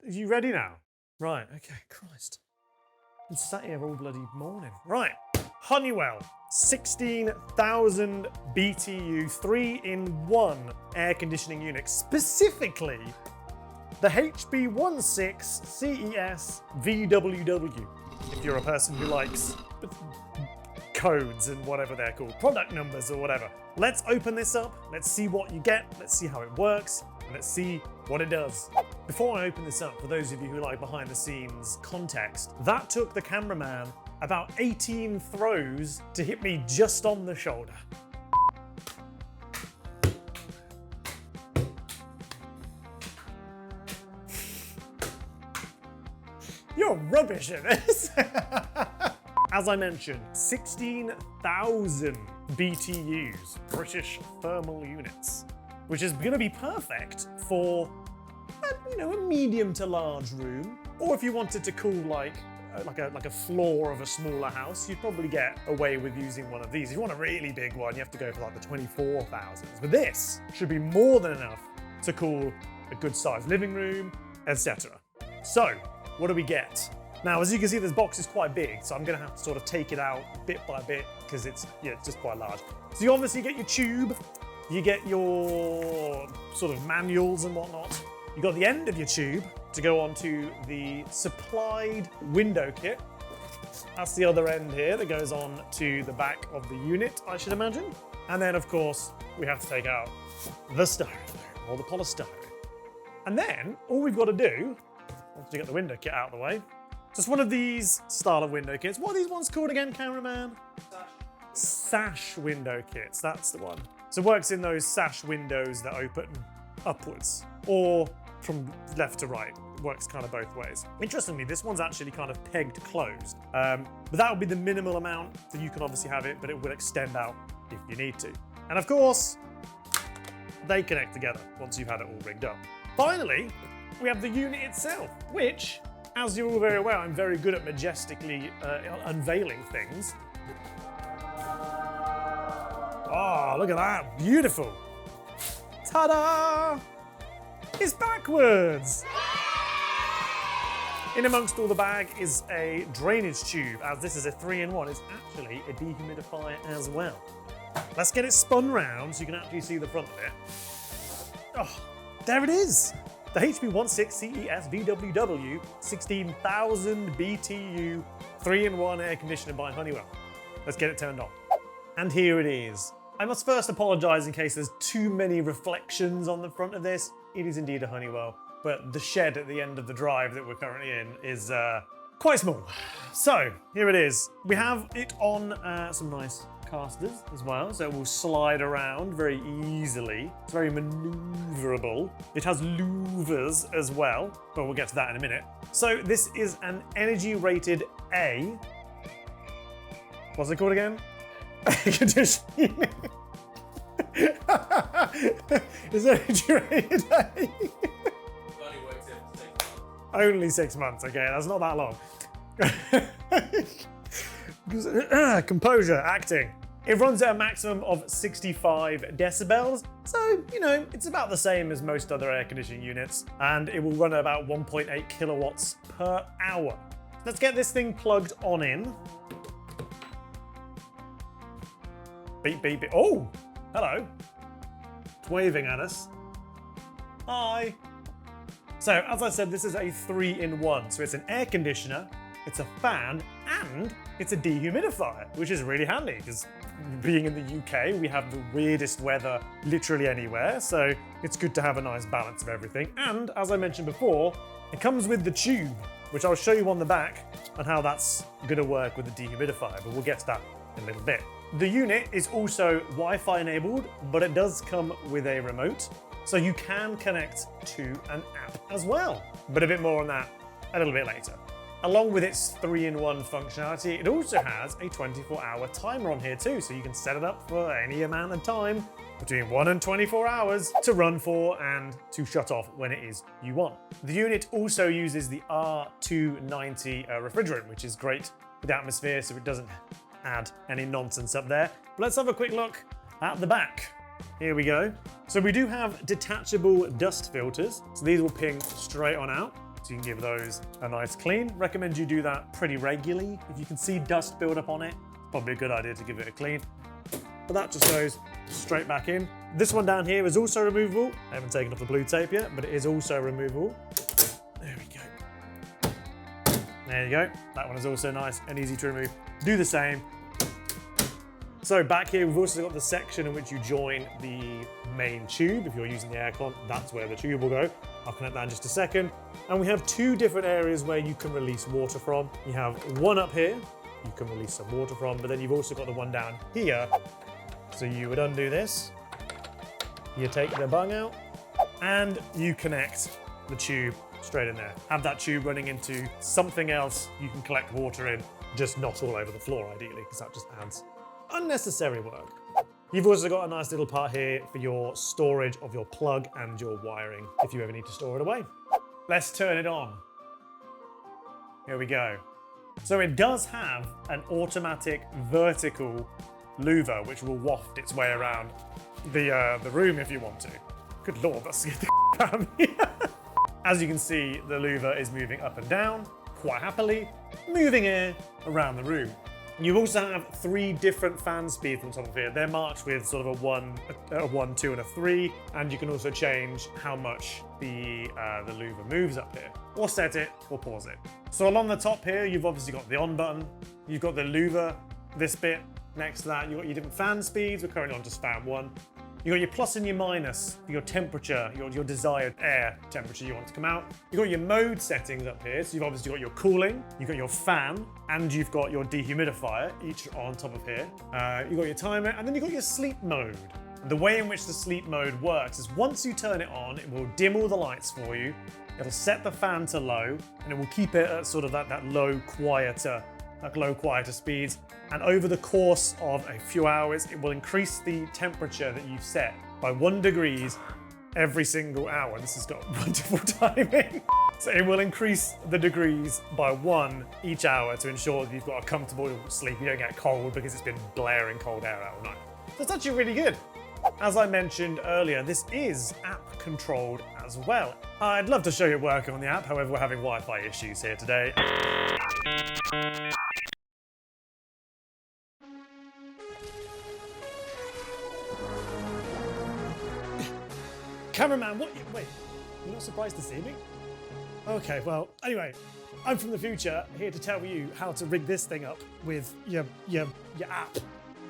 Are you ready now? Right, okay, Christ. Been sat here all bloody morning. Right, Honeywell 16,000 BTU 3-in-1 air conditioning unit. Specifically, the HB16CESVWW. If you're a person who likes codes and whatever they're called, product numbers or whatever. Let's open this up, let's see what you get, let's see how it works, and let's see what it does. Before I open this up, for those of you who like behind the scenes context, that took the cameraman about 18 throws to hit me just on the shoulder. You're rubbish at this. As I mentioned, 16,000 BTUs, British thermal units, which is going to be perfect for, a medium to large room. Or if you wanted to cool like a floor of a smaller house, you'd probably get away with using one of these. If you want a really big one, you have to go for like the 24,000s. But this should be more than enough to cool a good sized living room, etc. So, what do we get? Now, as you can see, this box is quite big, so I'm going to have to sort of take it out bit by bit because it's just quite large. So you obviously get your tube, you get your sort of manuals and whatnot. You got the end of your tube to go onto the supplied window kit. That's the other end here that goes on to the back of the unit, I should imagine. And then, of course, we have to take out the styrofoam or the polystyrene. And then all we've got to do, once you get the window kit out of the way, just one of these style of window kits. What are these ones called again, cameraman? Sash window kits, that's the one. So it works in those sash windows that open upwards or from left to right. It works kind of both ways. Interestingly, this one's actually kind of pegged closed. But that would be the minimal amount that you can obviously have it, but it will extend out if you need to. And of course, they connect together once you've had it all rigged up. Finally, we have the unit itself, which, as you're all very aware, I'm very good at majestically unveiling things. Oh, look at that, beautiful. Ta-da! It's backwards. In amongst all the bag is a drainage tube, as this is a 3-in-1. It's actually a dehumidifier as well. Let's get it spun round so you can actually see the front of it. Oh, there it is. The HB16CESVWW 16,000 BTU 3-in-1 air conditioner by Honeywell. Let's get it turned on. And here it is. I must first apologise in case there's too many reflections on the front of this. It is indeed a Honeywell, but the shed at the end of the drive that we're currently in is quite small. So here it is. We have it on some nice castors as well, so it will slide around very easily. It's very maneuverable. It has louvers as well, but we'll get to that in a minute. So this is an energy rated A. What's it called again? Air conditioning. Is energy rated A? Only 6 months, okay, that's not that long. Composure, acting. It runs at a maximum of 65 decibels, so, it's about the same as most other air conditioning units, and it will run at about 1.8 kilowatts per hour. Let's get this thing plugged on in. Beep, beep, beep. Oh, hello. It's waving at us. Hi. So, as I said, this is a 3-in-1, so it's an air conditioner, it's a fan, and it's a dehumidifier, which is really handy because being in the UK, we have the weirdest weather literally anywhere, so it's good to have a nice balance of everything. And as I mentioned before, it comes with the tube, which I'll show you on the back and how that's going to work with the dehumidifier, but we'll get to that in a little bit. The unit is also Wi-Fi enabled, but it does come with a remote, so you can connect to an app as well. But a bit more on that a little bit later. Along with its 3-in-1 functionality, it also has a 24-hour timer on here too, so you can set it up for any amount of time between 1 and 24 hours to run for and to shut off when it is you want. The unit also uses the R290 refrigerant, which is great for the atmosphere, so it doesn't add any nonsense up there. But let's have a quick look at the back. Here we go. So we do have detachable dust filters, so these will ping straight on out. So you can give those a nice clean. Recommend you do that pretty regularly. If you can see dust build up on it, it's probably a good idea to give it a clean. But that just goes straight back in. This one down here is also removable. I haven't taken off the blue tape yet, but it is also removable. There we go. There you go. That one is also nice and easy to remove. Do the same. So back here, we've also got the section in which you join the main tube. If you're using the aircon, that's where the tube will go. I'll connect that in just a second. And we have two different areas where you can release water from. You have one up here, you can release some water from, but then you've also got the one down here. So you would undo this, you take the bung out, and you connect the tube straight in there. Have that tube running into something else you can collect water in, just not all over the floor ideally, because that just adds unnecessary work. You've also got a nice little part here for your storage of your plug and your wiring if you ever need to store it away. Let's turn it on. Here we go. So it does have an automatic vertical louver which will waft its way around the room if you want to. Good lord, that scared the out of me. As you can see, the louver is moving up and down quite happily, moving air around the room. You also have 3 different fan speeds on top of here. They're marked with sort of a 1, 2, and a 3, and you can also change how much the louver moves up here, or set it, or pause it. So along the top here, you've obviously got the on button, you've got the louver, this bit. Next to that, you've got your different fan speeds. We're currently on just fan 1. You've got your plus and your minus for your temperature, your desired air temperature you want to come out. You've got your mode settings up here. So you've obviously got your cooling, you've got your fan, and you've got your dehumidifier, each on top of here. You've got your timer, and then you've got your sleep mode. And the way in which the sleep mode works is once you turn it on, it will dim all the lights for you. It'll set the fan to low, and it will keep it at sort of that low, quieter speeds. And over the course of a few hours, it will increase the temperature that you've set by 1 degree every single hour. This has got wonderful timing. So it will increase the degrees by 1 each hour to ensure that you've got a comfortable sleep. You don't get cold because it's been blaring cold air out all night. So it's actually really good. As I mentioned earlier, this is app controlled as well. I'd love to show you it working on the app, however we're having Wi-Fi issues here today. Cameraman, wait, you're not surprised to see me? Okay, well, anyway, I'm from the future, here to tell you how to rig this thing up with your app.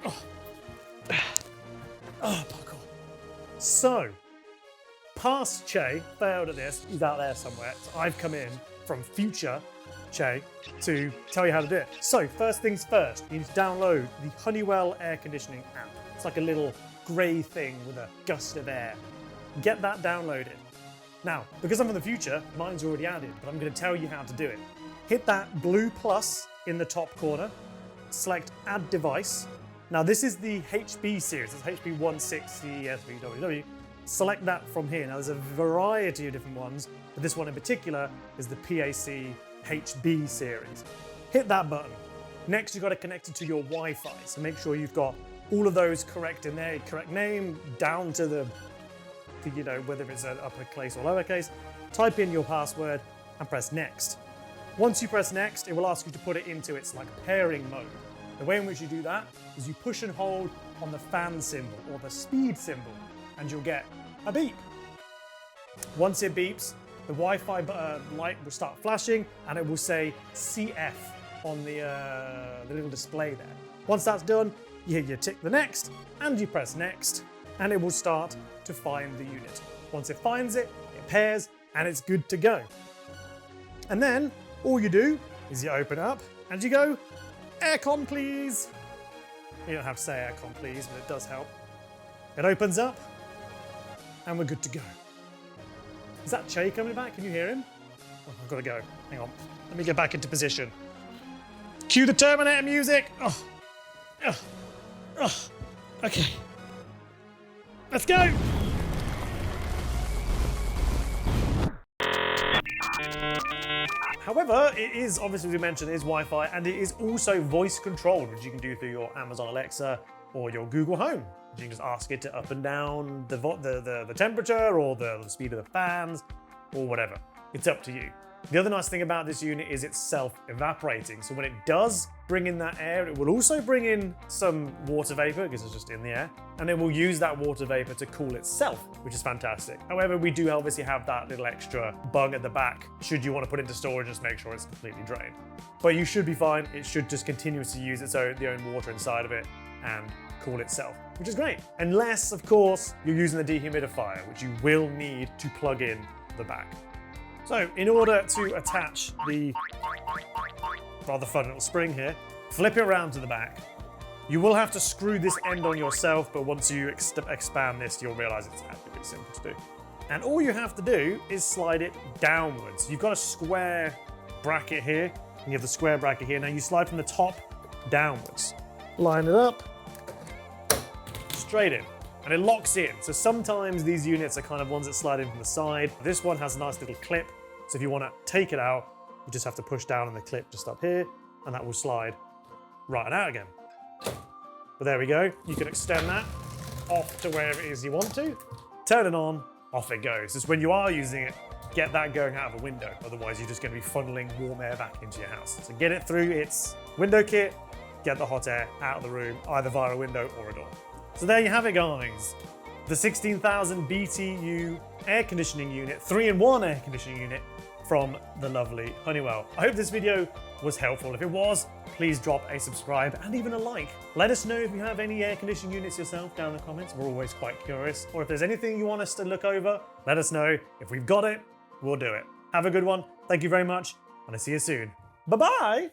Oh, parkour. So, past Che failed at this, he's out there somewhere, so I've come in from future Che to tell you how to do it. So, first things first, you need to download the Honeywell air conditioning app. It's like a little grey thing with a gust of air. Get that downloaded. Now, because I'm from the future, mine's already added, but I'm going to tell you how to do it. Hit that blue plus in the top corner, select Add Device. Now, this is the HB series, it's HB16CESVWW. Select that from here. Now, there's a variety of different ones, but this one in particular is the PAC HB series. Hit that button. Next, you've got to connect it to your Wi-Fi, so make sure you've got all of those correct in there, correct name, down to the whether it's an uppercase or lowercase. Type in your password and press next. Once you press next, it will ask you to put it into its pairing mode. The way in which you do that is you push and hold on the fan symbol or the speed symbol, and you'll get a beep. Once it beeps, the Wi-Fi light will start flashing and it will say CF on the little display there. Once that's done, you tick the next and you press next, and it will start to find the unit. Once it finds it, it pairs, and it's good to go. And then all you do is you open up and you go, aircon please. You don't have to say aircon please, but it does help. It opens up and we're good to go. Is that Che coming back? Can you hear him? Oh, I've got to go. Hang on. Let me get back into position. Cue the Terminator music. Okay. Let's go! However, it is, obviously as we mentioned, it is Wi-Fi, and it is also voice controlled, which you can do through your Amazon Alexa or your Google Home. You can just ask it to up and down the temperature or the speed of the fans or whatever. It's up to you. The other nice thing about this unit is it's self-evaporating. So when it does bring in that air, it will also bring in some water vapor because it's just in the air, and it will use that water vapor to cool itself, which is fantastic. However, we do obviously have that little extra bung at the back should you want to put it into storage, just make sure it's completely drained. But you should be fine. It should just continuously use the own water inside of it and cool itself, which is great. Unless, of course, you're using the dehumidifier, which you will need to plug in the back. So in order to attach the rather fun little spring here, flip it around to the back. You will have to screw this end on yourself, but once you expand this, you'll realize it's absolutely simple to do. And all you have to do is slide it downwards. You've got a square bracket here, and you have the square bracket here. Now you slide from the top downwards. Line it up, straight in, and it locks in. So sometimes these units are kind of ones that slide in from the side. This one has a nice little clip, so if you want to take it out, you just have to push down on the clip just up here, and that will slide right out again. But there we go. You can extend that off to wherever it is you want to. Turn it on, off it goes. Just when you are using it, get that going out of a window. Otherwise, you're just going to be funneling warm air back into your house. So get it through its window kit, get the hot air out of the room, either via a window or a door. So there you have it, guys. The 16,000 BTU air conditioning unit, 3-in-1 air conditioning unit from the lovely Honeywell. I hope this video was helpful. If it was, please drop a subscribe and even a like. Let us know if you have any air conditioning units yourself down in the comments. We're always quite curious. Or if there's anything you want us to look over, let us know. If we've got it, we'll do it. Have a good one. Thank you very much, and I'll see you soon. Bye-bye.